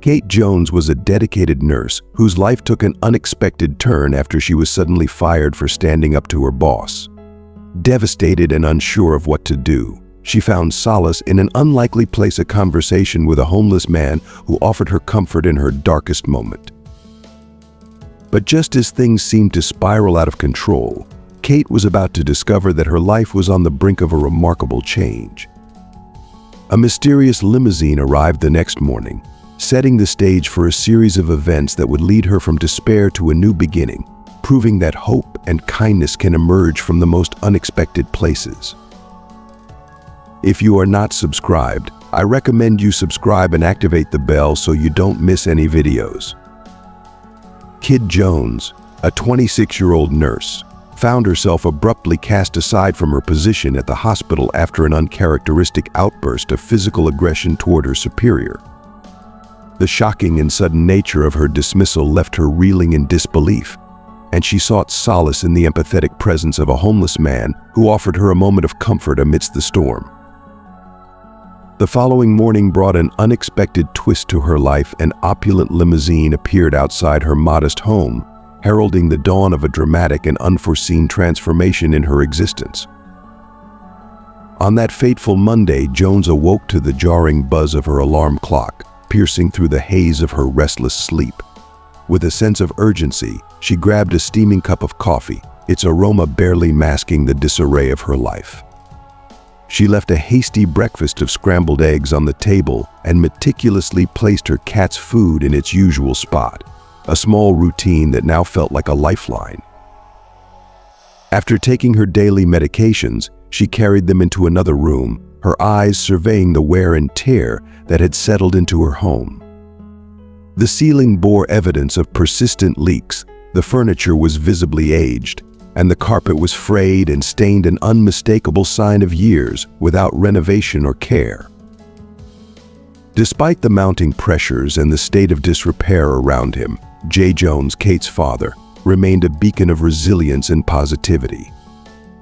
Kate Jones was a dedicated nurse whose life took an unexpected turn after she was suddenly fired for standing up to her boss. Devastated and unsure of what to do, she found solace in an unlikely place of conversation with a homeless man who offered her comfort in her darkest moment. But just as things seemed to spiral out of control, Kate was about to discover that her life was on the brink of a remarkable change. A mysterious limousine arrived the next morning, setting the stage for a series of events that would lead her from despair to a new beginning, proving that hope and kindness can emerge from the most unexpected places. If you are not subscribed, I recommend you subscribe and activate the bell so you don't miss any videos. Kate Jones, a 26-year-old nurse, found herself abruptly cast aside from her position at the hospital after an uncharacteristic outburst of physical aggression toward her superior. The shocking and sudden nature of her dismissal left her reeling in disbelief, and she sought solace in the empathetic presence of a homeless man who offered her a moment of comfort amidst the storm. The following morning brought an unexpected twist to her life. An opulent limousine appeared outside her modest home, heralding the dawn of a dramatic and unforeseen transformation in her existence. On that fateful Monday, Jones awoke to the jarring buzz of her alarm clock, piercing through the haze of her restless sleep. With a sense of urgency, she grabbed a steaming cup of coffee, its aroma barely masking the disarray of her life. She left a hasty breakfast of scrambled eggs on the table and meticulously placed her cat's food in its usual spot, a small routine that now felt like a lifeline. After taking her daily medications, she carried them into another room, her eyes surveying the wear and tear that had settled into her home. The ceiling bore evidence of persistent leaks, the furniture was visibly aged, and the carpet was frayed and stained, an unmistakable sign of years without renovation or care. Despite the mounting pressures and the state of disrepair around him, J. Jones, Kate's father, remained a beacon of resilience and positivity.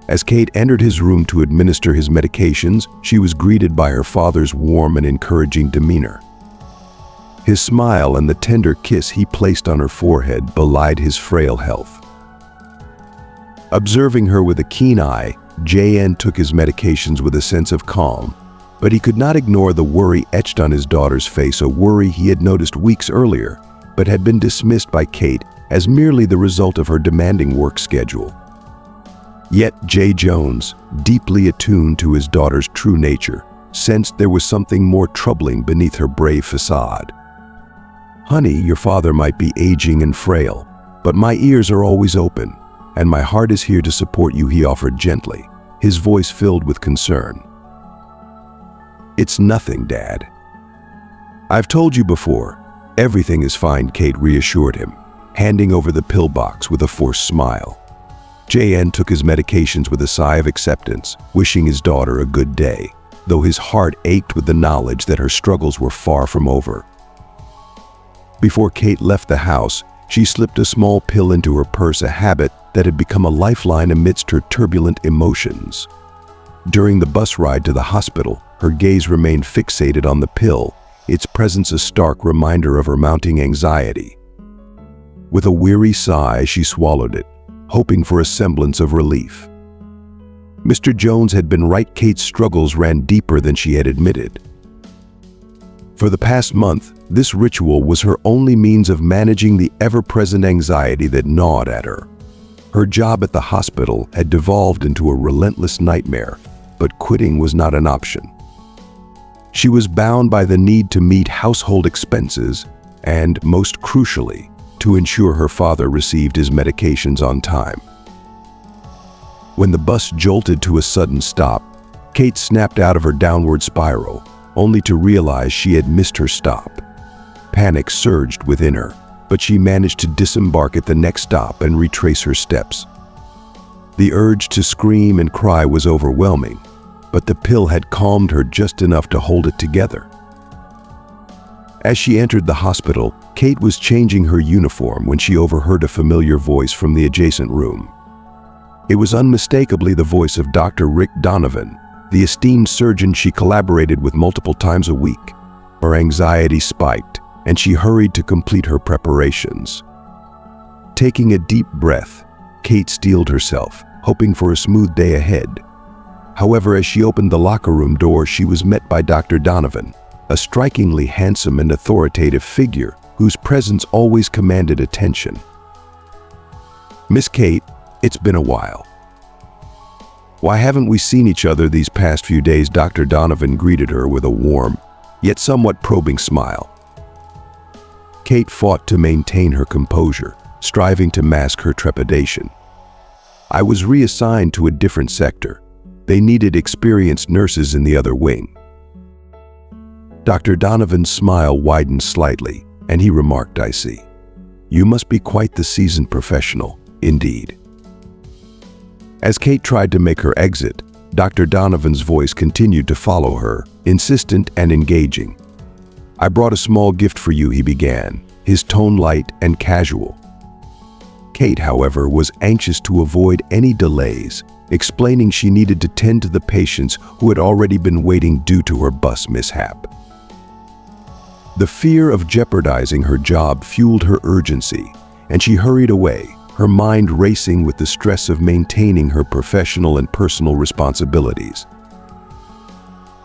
As Kate entered his room to administer his medications, she was greeted by her father's warm and encouraging demeanor. His smile and the tender kiss he placed on her forehead belied his frail health. Observing her with a keen eye, J.N. took his medications with a sense of calm, but he could not ignore the worry etched on his daughter's face, a worry he had noticed weeks earlier, but had been dismissed by Kate as merely the result of her demanding work schedule. Yet J. Jones, deeply attuned to his daughter's true nature, sensed there was something more troubling beneath her brave facade. "Honey, your father might be aging and frail, but my ears are always open, and my heart is here to support you," he offered gently, his voice filled with concern. "It's nothing, Dad. I've told you before, everything is fine," Kate reassured him, handing over the pill box with a forced smile. J.N. took his medications with a sigh of acceptance, wishing his daughter a good day, though his heart ached with the knowledge that her struggles were far from over. Before Kate left the house, she slipped a small pill into her purse, a habit that had become a lifeline amidst her turbulent emotions. During the bus ride to the hospital, her gaze remained fixated on the pill, its presence a stark reminder of her mounting anxiety. With a weary sigh, she swallowed it, hoping for a semblance of relief. Mr. Jones had been right. Kate's struggles ran deeper than she had admitted. For the past month, this ritual was her only means of managing the ever-present anxiety that gnawed at her. Her job at the hospital had devolved into a relentless nightmare, but quitting was not an option. She was bound by the need to meet household expenses and, most crucially, to ensure her father received his medications on time. When the bus jolted to a sudden stop, Kate snapped out of her downward spiral, only to realize she had missed her stop. Panic surged within her, but she managed to disembark at the next stop and retrace her steps. The urge to scream and cry was overwhelming, but the pill had calmed her just enough to hold it together. As she entered the hospital, Kate was changing her uniform when she overheard a familiar voice from the adjacent room. It was unmistakably the voice of Dr. Rick Donovan, the esteemed surgeon she collaborated with multiple times a week. Her anxiety spiked, and she hurried to complete her preparations. Taking a deep breath, Kate steeled herself, hoping for a smooth day ahead. However, as she opened the locker room door, she was met by Dr. Donovan, a strikingly handsome and authoritative figure whose presence always commanded attention. "Miss Kate, it's been a while. Why haven't we seen each other these past few days?" Dr. Donovan greeted her with a warm, yet somewhat probing smile. Kate fought to maintain her composure, striving to mask her trepidation. "I was reassigned to a different sector. They needed experienced nurses in the other wing." Dr. Donovan's smile widened slightly, and he remarked, "I see. You must be quite the seasoned professional, indeed." As Kate tried to make her exit, Dr. Donovan's voice continued to follow her, insistent and engaging. "I brought a small gift for you," he began, his tone light and casual. Kate, however, was anxious to avoid any delays, explaining she needed to tend to the patients who had already been waiting due to her bus mishap. The fear of jeopardizing her job fueled her urgency, and she hurried away, her mind racing with the stress of maintaining her professional and personal responsibilities.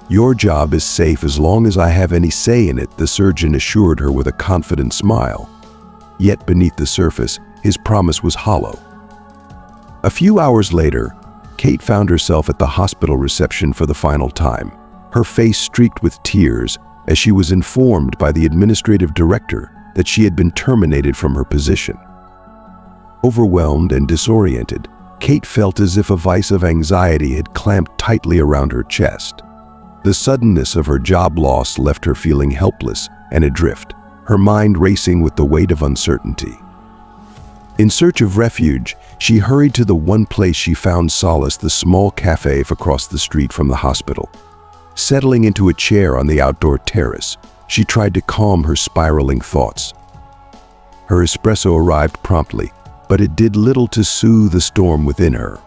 "Your job is safe as long as I have any say in it," the surgeon assured her with a confident smile. Yet beneath the surface, his promise was hollow. A few hours later, Kate found herself at the hospital reception for the final time, her face streaked with tears as she was informed by the administrative director that she had been terminated from her position. Overwhelmed and disoriented, Kate felt as if a vice of anxiety had clamped tightly around her chest. The suddenness of her job loss left her feeling helpless and adrift, her mind racing with the weight of uncertainty. In search of refuge, she hurried to the one place she found solace, the small cafe across the street from the hospital. Settling into a chair on the outdoor terrace, she tried to calm her spiraling thoughts. Her espresso arrived promptly, but it did little to soothe the storm within her.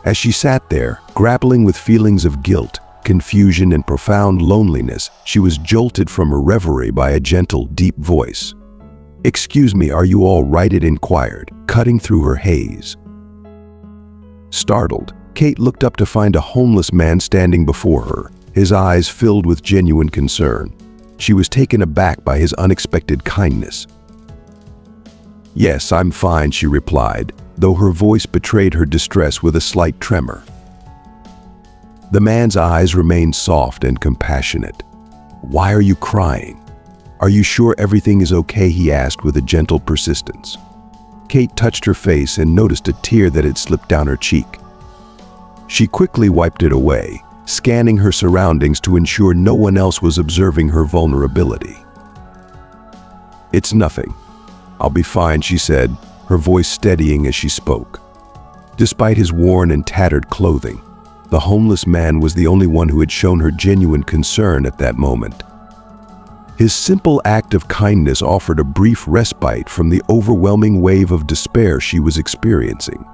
As she sat there, grappling with feelings of guilt, confusion, and profound loneliness, she was jolted from her reverie by a gentle, deep voice. "Excuse me, are you all right?" it inquired, cutting through her haze. Startled, Kate looked up to find a homeless man standing before her, his eyes filled with genuine concern. She was taken aback by his unexpected kindness. "Yes, I'm fine," she replied, though her voice betrayed her distress with a slight tremor. The man's eyes remained soft and compassionate. "Why are you crying? Are you sure everything is okay?" he asked with a gentle persistence. Kate touched her face and noticed a tear that had slipped down her cheek. She quickly wiped it away, scanning her surroundings to ensure no one else was observing her vulnerability. "It's nothing. I'll be fine," she said, her voice steadying as she spoke. Despite his worn and tattered clothing, the homeless man was the only one who had shown her genuine concern at that moment. His simple act of kindness offered a brief respite from the overwhelming wave of despair she was experiencing.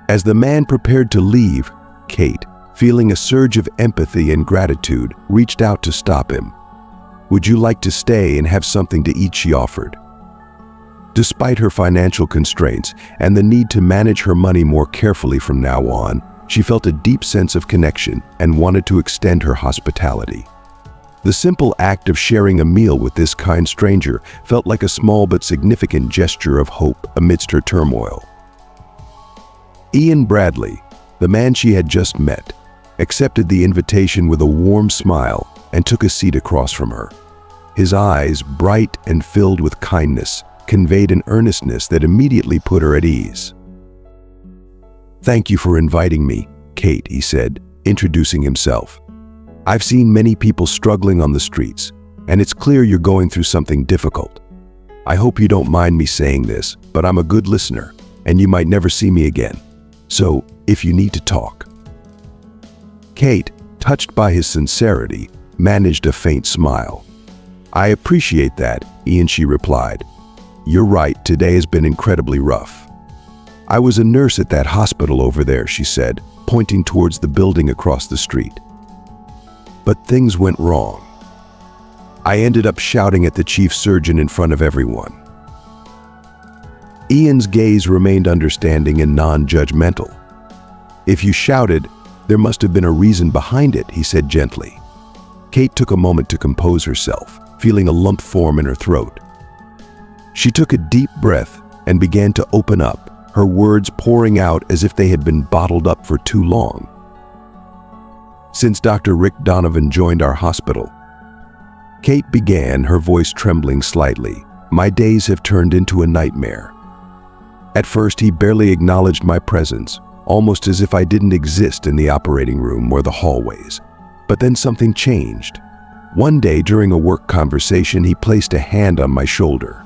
As the man prepared to leave, Kate, feeling a surge of empathy and gratitude, reached out to stop him. "Would you like to stay and have something to eat?" she offered. Despite her financial constraints and the need to manage her money more carefully from now on, she felt a deep sense of connection and wanted to extend her hospitality. The simple act of sharing a meal with this kind stranger felt like a small but significant gesture of hope amidst her turmoil. Ian Bradley, the man she had just met, accepted the invitation with a warm smile and took a seat across from her. His eyes, bright and filled with kindness, conveyed an earnestness that immediately put her at ease. "Thank you for inviting me, Kate," he said, introducing himself. "I've seen many people struggling on the streets, and it's clear you're going through something difficult. I hope you don't mind me saying this, but I'm a good listener, and you might never see me again. So, if you need to talk." Kate, touched by his sincerity, managed a faint smile. "I appreciate that, Ian," she replied. "You're right, today has been incredibly rough. I was a nurse at that hospital over there," she said, pointing towards the building across the street. "But things went wrong. I ended up shouting at the chief surgeon in front of everyone. Ian's gaze remained understanding and non-judgmental. If you shouted, there must have been a reason behind it, he said gently. Kate took a moment to compose herself, feeling a lump form in her throat. She took a deep breath and began to open up, her words pouring out as if they had been bottled up for too long. Since Dr. Rick Donovan joined our hospital, Kate began, her voice trembling slightly, my days have turned into a nightmare. At first, he barely acknowledged my presence, almost as if I didn't exist in the operating room or the hallways. But then something changed. One day during a work conversation, he placed a hand on my shoulder.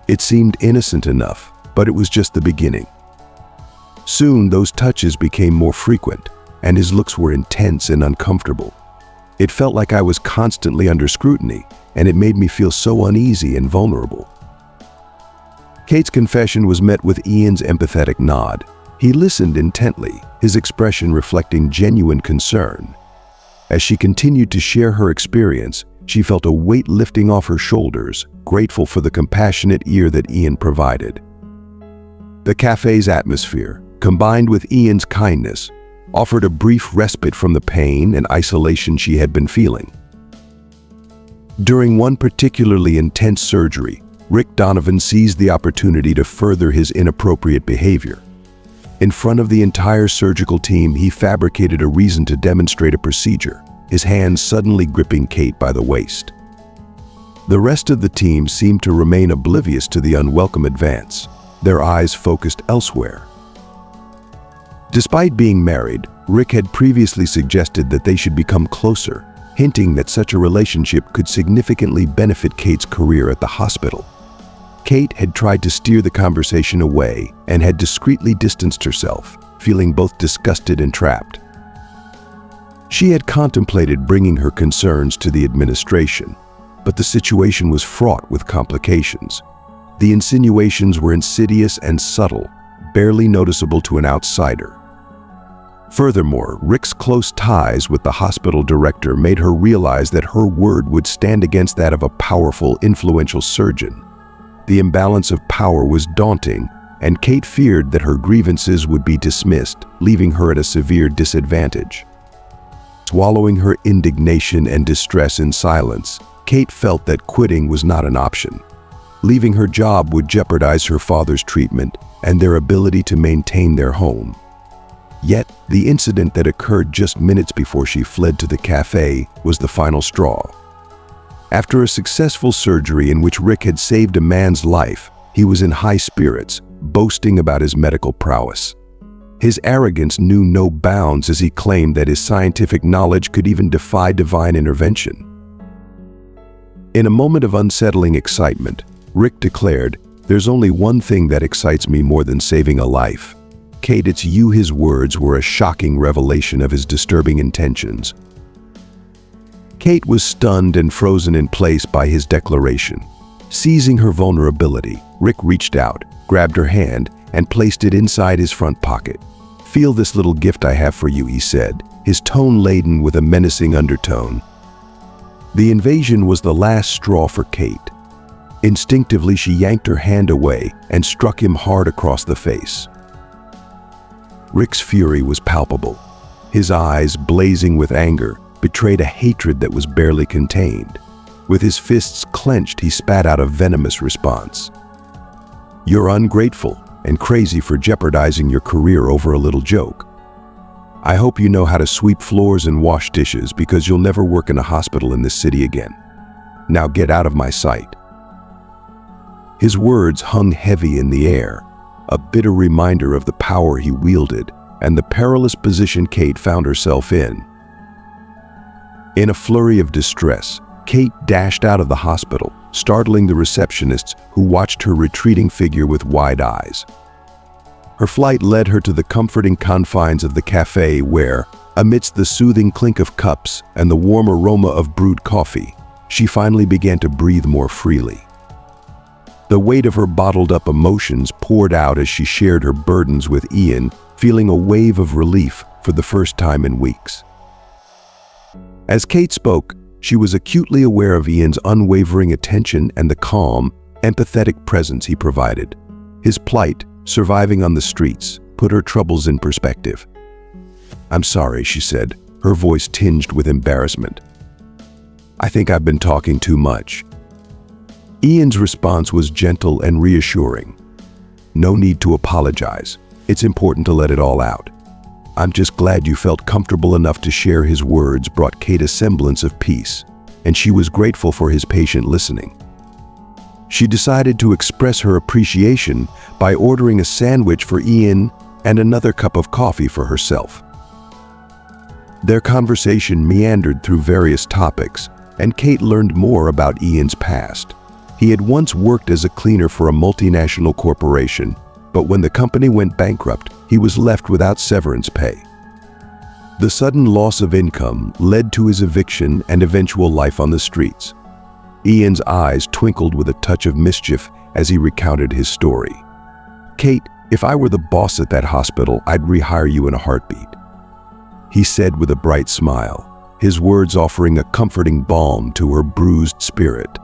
It seemed innocent enough, but it was just the beginning. Soon, those touches became more frequent, and his looks were intense and uncomfortable. It felt like I was constantly under scrutiny, and it made me feel so uneasy and vulnerable. Kate's confession was met with Ian's empathetic nod. He listened intently, his expression reflecting genuine concern. As she continued to share her experience, she felt a weight lifting off her shoulders, grateful for the compassionate ear that Ian provided. The cafe's atmosphere, combined with Ian's kindness, offered a brief respite from the pain and isolation she had been feeling. During one particularly intense surgery, Rick Donovan seized the opportunity to further his inappropriate behavior. In front of the entire surgical team, he fabricated a reason to demonstrate a procedure, his hands suddenly gripping Kate by the waist. The rest of the team seemed to remain oblivious to the unwelcome advance, their eyes focused elsewhere. Despite being married, Rick had previously suggested that they should become closer, hinting that such a relationship could significantly benefit Kate's career at the hospital. Kate had tried to steer the conversation away and had discreetly distanced herself, feeling both disgusted and trapped. She had contemplated bringing her concerns to the administration, but the situation was fraught with complications. The insinuations were insidious and subtle, barely noticeable to an outsider. Furthermore, Rick's close ties with the hospital director made her realize that her word would stand against that of a powerful, influential surgeon. The imbalance of power was daunting, and Kate feared that her grievances would be dismissed, leaving her at a severe disadvantage. Swallowing her indignation and distress in silence, Kate felt that quitting was not an option. Leaving her job would jeopardize her father's treatment and their ability to maintain their home. Yet, the incident that occurred just minutes before she fled to the cafe was the final straw. After a successful surgery in which Rick had saved a man's life, he was in high spirits, boasting about his medical prowess. His arrogance knew no bounds as he claimed that his scientific knowledge could even defy divine intervention. In a moment of unsettling excitement, Rick declared, "There's only one thing that excites me more than saving a life." Kate, it's you. His words were a shocking revelation of his disturbing intentions. Kate was stunned and frozen in place by his declaration. Seizing her vulnerability, Rick reached out, grabbed her hand, and placed it inside his front pocket. "Feel this little gift I have for you," he said, his tone laden with a menacing undertone. The invasion was the last straw for Kate. Instinctively, she yanked her hand away and struck him hard across the face. Rick's fury was palpable. His eyes, blazing with anger, betrayed a hatred that was barely contained. With his fists clenched, he spat out a venomous response. "You're ungrateful and crazy for jeopardizing your career over a little joke. I hope you know how to sweep floors and wash dishes, because you'll never work in a hospital in this city again. Now get out of my sight." His words hung heavy in the air, a bitter reminder of the power he wielded and the perilous position Kate found herself in. In a flurry of distress, Kate dashed out of the hospital, startling the receptionists who watched her retreating figure with wide eyes. Her flight led her to the comforting confines of the cafe where, amidst the soothing clink of cups and the warm aroma of brewed coffee, she finally began to breathe more freely. The weight of her bottled-up emotions poured out as she shared her burdens with Ian, feeling a wave of relief for the first time in weeks. As Kate spoke, She was acutely aware of Ian's unwavering attention and the calm, empathetic presence he provided. His plight, surviving on the streets, put her troubles in perspective. "I'm sorry," she said, her voice tinged with embarrassment. "I think I've been talking too much." Ian's response was gentle and reassuring. "No need to apologize. It's important to let it all out. I'm just glad you felt comfortable enough to share." His words brought Kate a semblance of peace, and she was grateful for his patient listening. She decided to express her appreciation by ordering a sandwich for Ian and another cup of coffee for herself. Their conversation meandered through various topics, and Kate learned more about Ian's past. He had once worked as a cleaner for a multinational corporation, but when the company went bankrupt, he was left without severance pay. The sudden loss of income led to his eviction and eventual life on the streets. Ian's eyes twinkled with a touch of mischief as he recounted his story. "Kate, if I were the boss at that hospital, I'd rehire you in a heartbeat," he said with a bright smile, his words offering a comforting balm to her bruised spirit.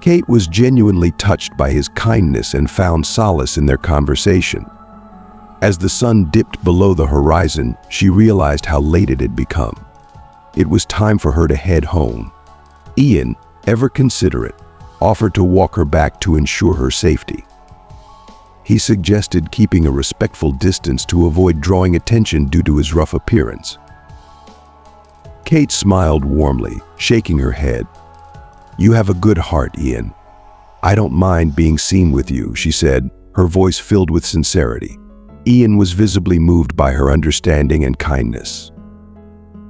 Kate was genuinely touched by his kindness and found solace in their conversation. As the sun dipped below the horizon, she realized how late it had become. It was time for her to head home. Ian, ever considerate, offered to walk her back to ensure her safety. He suggested keeping a respectful distance to avoid drawing attention due to his rough appearance. Kate smiled warmly, shaking her head. "You have a good heart, Ian. I don't mind being seen with you," she said, her voice filled with sincerity. Ian was visibly moved by her understanding and kindness.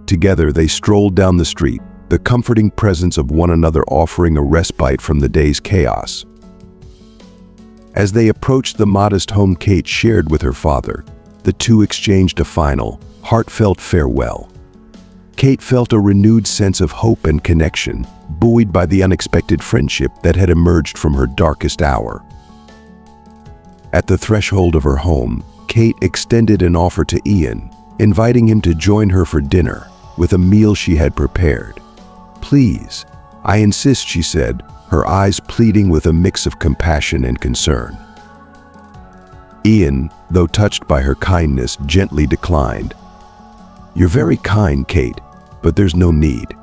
Together they strolled down the street, the comforting presence of one another offering a respite from the day's chaos. As they approached the modest home Kate shared with her father, the two exchanged a final, heartfelt farewell. Kate felt a renewed sense of hope and connection, buoyed by the unexpected friendship that had emerged from her darkest hour. At the threshold of her home, Kate extended an offer to Ian, inviting him to join her for dinner, with a meal she had prepared. "Please, I insist," she said, her eyes pleading with a mix of compassion and concern. Ian, though touched by her kindness, gently declined. "You're very kind, Kate, but there's no need.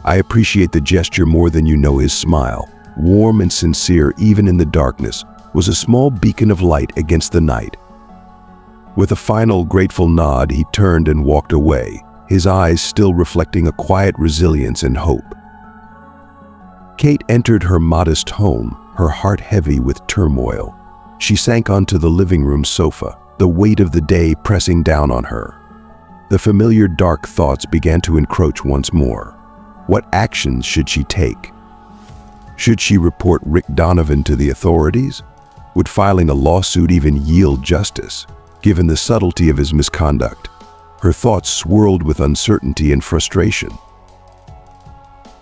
I appreciate the gesture more than you know." His smile, warm and sincere even in the darkness, was a small beacon of light against the night. With a final grateful nod, he turned and walked away, his eyes still reflecting a quiet resilience and hope. Kate entered her modest home, her heart heavy with turmoil. She sank onto the living room sofa, the weight of the day pressing down on her. The familiar dark thoughts began to encroach once more. What actions should she take? Should she report Rick Donovan to the authorities? Would filing a lawsuit even yield justice, given the subtlety of his misconduct? Her thoughts swirled with uncertainty and frustration.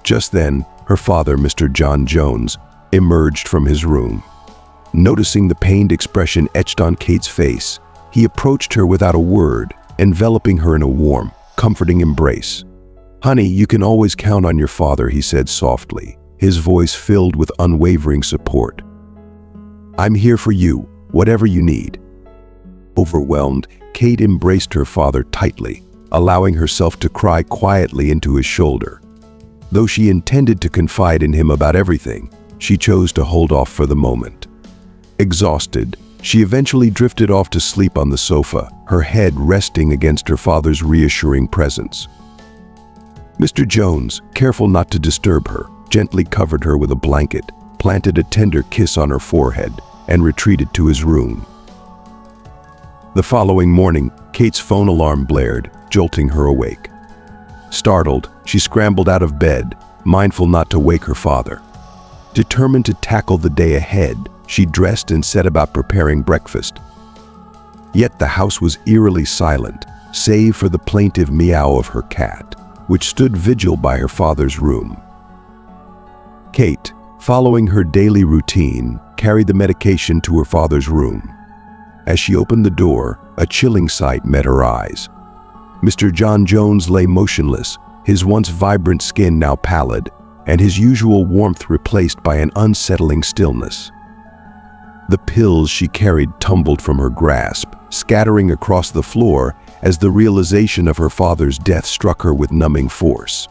Just then, her father, Mr. John Jones, emerged from his room. Noticing the pained expression etched on Kate's face, he approached her without a word, enveloping her in a warm, comforting embrace. "Honey, you can always count on your father," he said softly, his voice filled with unwavering support. "I'm here for you, whatever you need." Overwhelmed, Kate embraced her father tightly, allowing herself to cry quietly into his shoulder. Though she intended to confide in him about everything, she chose to hold off for the moment. Exhausted, she eventually drifted off to sleep on the sofa, her head resting against her father's reassuring presence. Mr. Jones, careful not to disturb her, gently covered her with a blanket, planted a tender kiss on her forehead, and retreated to his room. The following morning, Kate's phone alarm blared, jolting her awake. Startled, she scrambled out of bed, mindful not to wake her father. Determined to tackle the day ahead, she dressed and set about preparing breakfast. Yet the house was eerily silent, save for the plaintive meow of her cat, which stood vigil by her father's room. Kate, following her daily routine, carried the medication to her father's room. As she opened the door, a chilling sight met her eyes. Mr. John Jones lay motionless, his once vibrant skin now pallid, and his usual warmth replaced by an unsettling stillness. The pills she carried tumbled from her grasp, scattering across the floor as the realization of her father's death struck her with numbing force.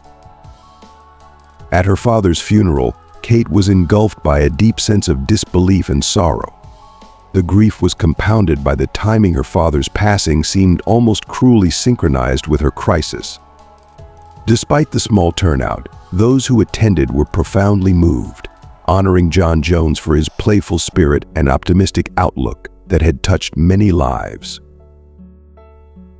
At her father's funeral, Kate was engulfed by a deep sense of disbelief and sorrow. The grief was compounded by the timing her father's passing seemed almost cruelly synchronized with her crisis. Despite the small turnout, those who attended were profoundly moved, honoring John Jones for his playful spirit and optimistic outlook that had touched many lives.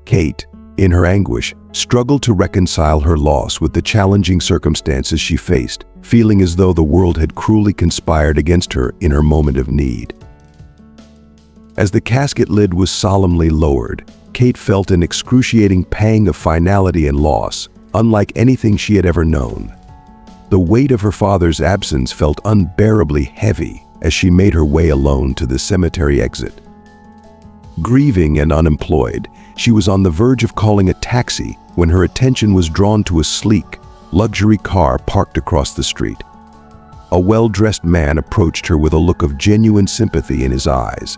Kate, in her anguish, struggled to reconcile her loss with the challenging circumstances she faced, feeling as though the world had cruelly conspired against her in her moment of need. As the casket lid was solemnly lowered, Kate felt an excruciating pang of finality and loss, unlike anything she had ever known. The weight of her father's absence felt unbearably heavy as she made her way alone to the cemetery exit. Grieving and unemployed, she was on the verge of calling a taxi when her attention was drawn to a sleek, luxury car parked across the street. A well-dressed man approached her with a look of genuine sympathy in his eyes.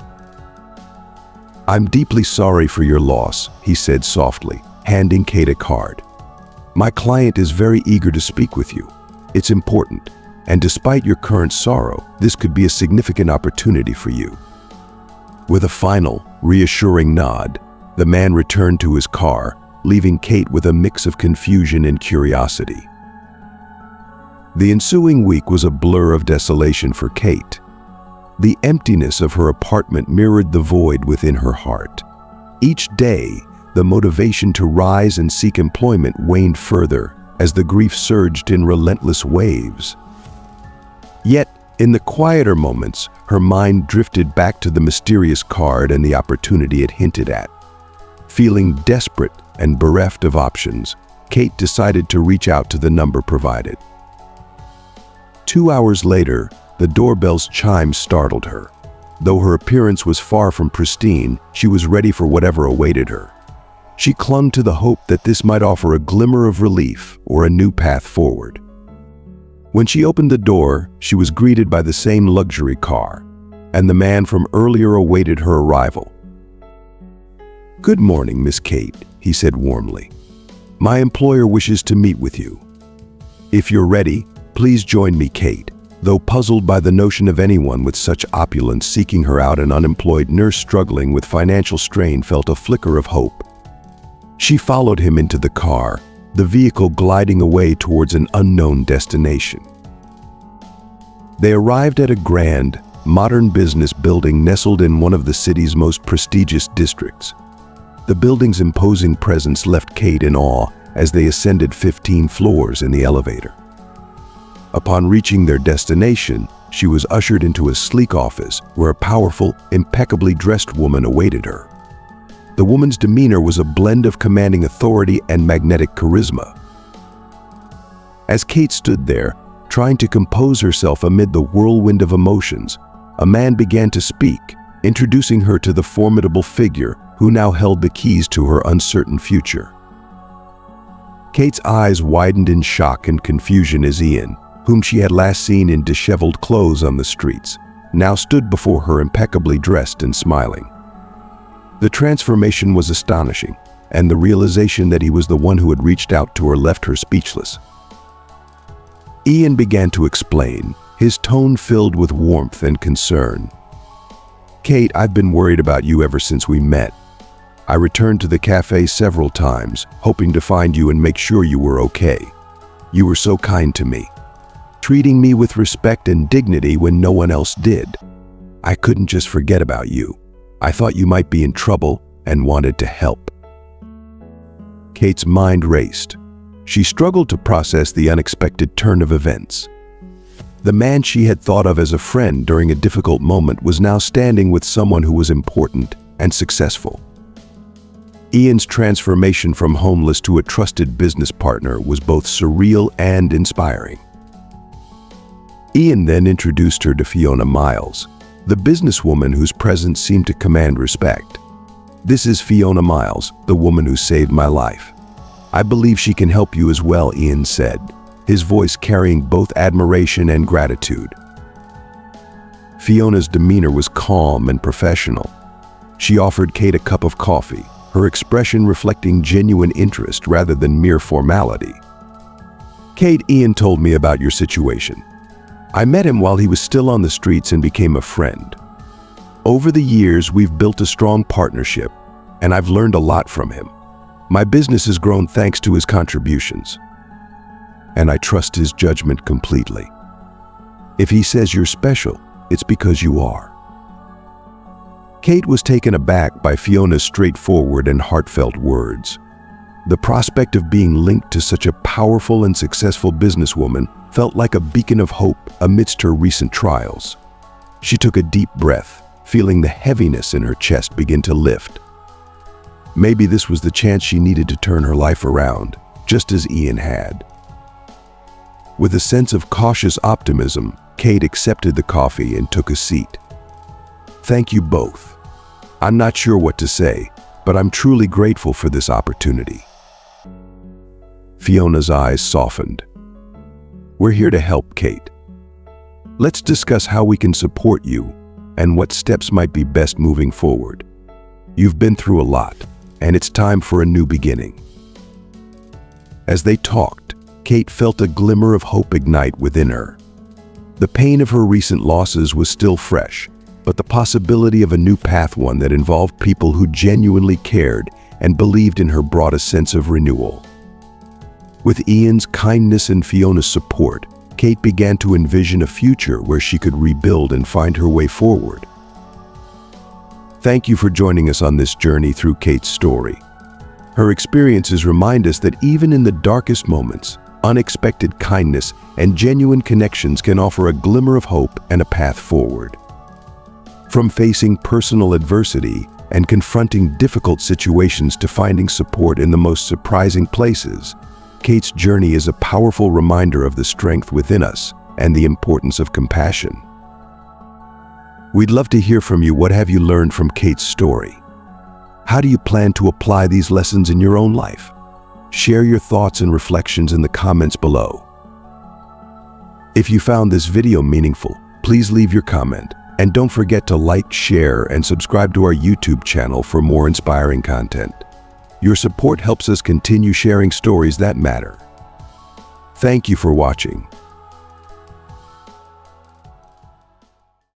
"I'm deeply sorry for your loss," he said softly, handing Kate a card. "My client is very eager to speak with you. It's important, and despite your current sorrow, this could be a significant opportunity for you." With a final, reassuring nod, the man returned to his car, leaving Kate with a mix of confusion and curiosity. The ensuing week was a blur of desolation for Kate. The emptiness of her apartment mirrored the void within her heart. Each day, the motivation to rise and seek employment waned further as the grief surged in relentless waves. Yet, in the quieter moments, her mind drifted back to the mysterious card and the opportunity it hinted at. Feeling desperate and bereft of options, Kate decided to reach out to the number provided. 2 hours later, the doorbell's chime startled her. Though her appearance was far from pristine, she was ready for whatever awaited her. She clung to the hope that this might offer a glimmer of relief or a new path forward. When she opened the door, she was greeted by the same luxury car, and the man from earlier awaited her arrival. "Good morning, Miss Kate," he said warmly. "My employer wishes to meet with you. If you're ready, please join me." Kate, though puzzled by the notion of anyone with such opulence seeking her out, an unemployed nurse struggling with financial strain, felt a flicker of hope. She followed him into the car, the vehicle gliding away towards an unknown destination. They arrived at a grand, modern business building nestled in one of the city's most prestigious districts. The building's imposing presence left Kate in awe as they ascended 15 floors in the elevator. Upon reaching their destination, she was ushered into a sleek office where a powerful, impeccably dressed woman awaited her. The woman's demeanor was a blend of commanding authority and magnetic charisma. As Kate stood there, trying to compose herself amid the whirlwind of emotions, a man began to speak, introducing her to the formidable figure who now held the keys to her uncertain future. Kate's eyes widened in shock and confusion as Ian, whom she had last seen in disheveled clothes on the streets, now stood before her impeccably dressed and smiling. The transformation was astonishing, and the realization that he was the one who had reached out to her left her speechless. Ian began to explain, his tone filled with warmth and concern. "Kate, I've been worried about you ever since we met. I returned to the cafe several times, hoping to find you and make sure you were okay. You were so kind to me, treating me with respect and dignity when no one else did. I couldn't just forget about you. I thought you might be in trouble and wanted to help." Kate's mind raced. She struggled to process the unexpected turn of events. The man she had thought of as a friend during a difficult moment was now standing with someone who was important and successful. Ian's transformation from homeless to a trusted business partner was both surreal and inspiring. Ian then introduced her to Fiona Miles, the businesswoman whose presence seemed to command respect. "This is Fiona Miles, the woman who saved my life. "I believe she can help you as well," Ian said, his voice carrying both admiration and gratitude. Fiona's demeanor was calm and professional. She offered Kate a cup of coffee, her expression reflecting genuine interest rather than mere formality. "Kate, Ian told me about your situation. I met him while he was still on the streets and became a friend. Over the years, we've built a strong partnership, and I've learned a lot from him. My business has grown thanks to his contributions, and I trust his judgment completely. If he says you're special, it's because you are." Kate was taken aback by Fiona's straightforward and heartfelt words. The prospect of being linked to such a powerful and successful businesswoman felt like a beacon of hope amidst her recent trials. She took a deep breath, feeling the heaviness in her chest begin to lift. Maybe this was the chance she needed to turn her life around, just as Ian had. With a sense of cautious optimism, Kate accepted the coffee and took a seat. "Thank you both. I'm not sure what to say, but I'm truly grateful for this opportunity." Fiona's eyes softened. "We're here to help, Kate. Let's discuss how we can support you and what steps might be best moving forward. You've been through a lot, and it's time for a new beginning." As they talked, Kate felt a glimmer of hope ignite within her. The pain of her recent losses was still fresh, but the possibility of a new path, one that involved people who genuinely cared and believed in her, brought a sense of renewal. With Ian's kindness and Fiona's support, Kate began to envision a future where she could rebuild and find her way forward. Thank you for joining us on this journey through Kate's story. Her experiences remind us that even in the darkest moments, unexpected kindness and genuine connections can offer a glimmer of hope and a path forward. From facing personal adversity and confronting difficult situations to finding support in the most surprising places, Kate's journey is a powerful reminder of the strength within us and the importance of compassion. We'd love to hear from you. What have you learned from Kate's story? How do you plan to apply these lessons in your own life? Share your thoughts and reflections in the comments below. If you found this video meaningful, please leave your comment, and don't forget to like, share, and subscribe to our YouTube channel for more inspiring content. Your support helps us continue sharing stories that matter. Thank you for watching.